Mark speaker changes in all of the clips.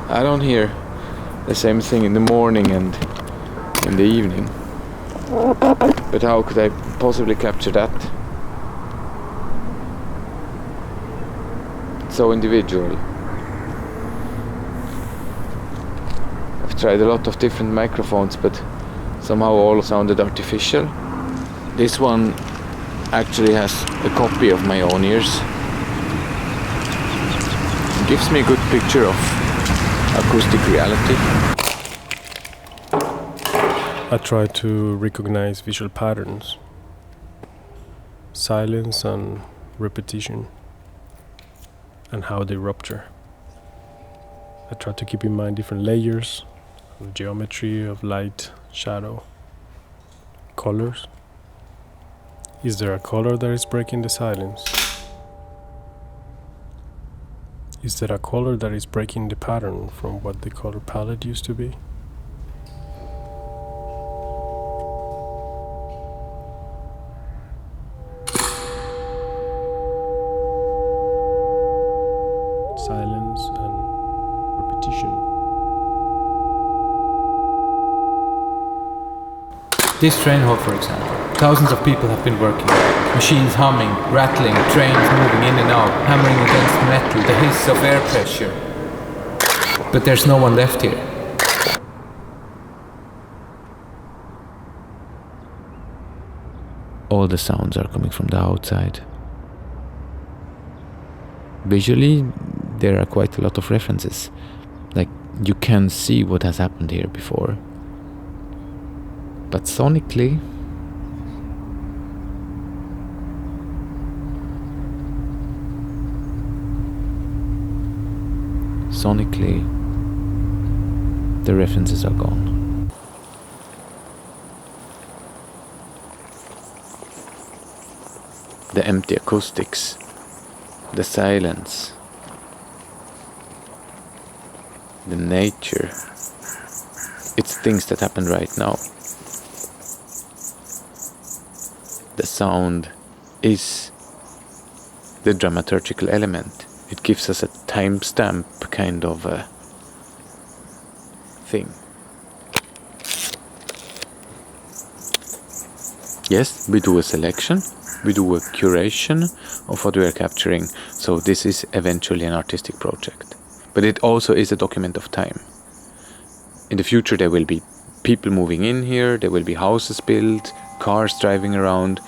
Speaker 1: I don't hear the same thing in the morning and in the evening. But how could I possibly capture that? So individual. I've tried a lot of different microphones, but somehow all sounded artificial. This one actually has a copy of my own ears. It gives me a good picture of acoustic reality.
Speaker 2: I try to recognize visual patterns, silence and repetition, and how they rupture. I try to keep in mind different layers, the geometry of light, shadow, colors. Is there a color that is breaking the silence? Is there a color that is breaking the pattern from what the color palette used to be? Silence and repetition.
Speaker 3: This train hall, for example, thousands of people have been working. Machines humming, rattling, trains moving in and out, hammering against metal, the hiss of air pressure. But there's no one left here.
Speaker 1: All the sounds are coming from the outside. Visually, there are quite a lot of references. Like, you can see what has happened here before. But sonically, the references are gone. The empty acoustics, the silence, the nature. It's things that happen right now. The sound is the dramaturgical element. It gives us a timestamp kind of thing. Yes, we do a selection, we do a curation of what we are capturing, so this is eventually an artistic project. But it also is a document of time. In the future there will be people moving in here, there will be houses built, cars driving around,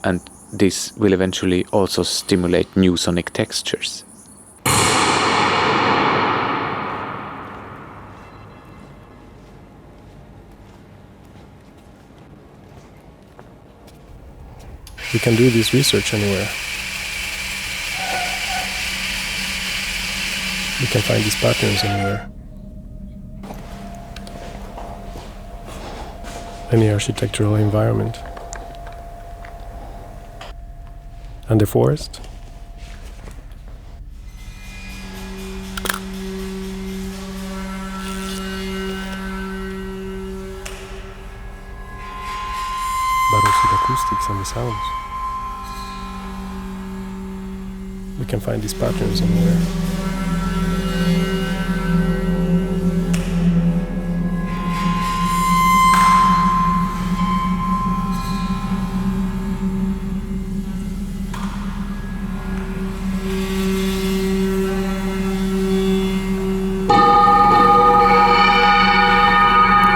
Speaker 1: and this will eventually also stimulate new sonic textures.
Speaker 2: We can do this research anywhere. We can find these patterns anywhere. Any architectural environment. And the forest? But also the acoustics and the sounds. We can find these patterns anywhere.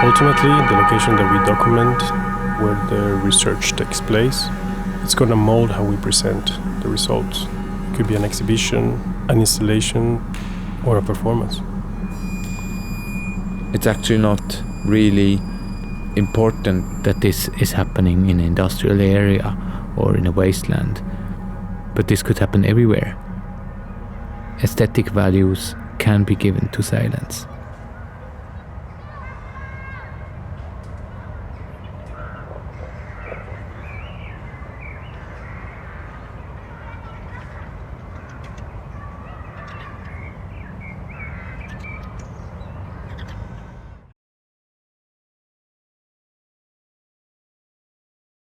Speaker 2: Ultimately, the location that we document, where the research takes place, it's going to mold how we present the results. It could be an exhibition, an installation, or a performance.
Speaker 1: It's actually not really important that this is happening in an industrial area or in a wasteland, but this could happen everywhere. Aesthetic values can be given to silence.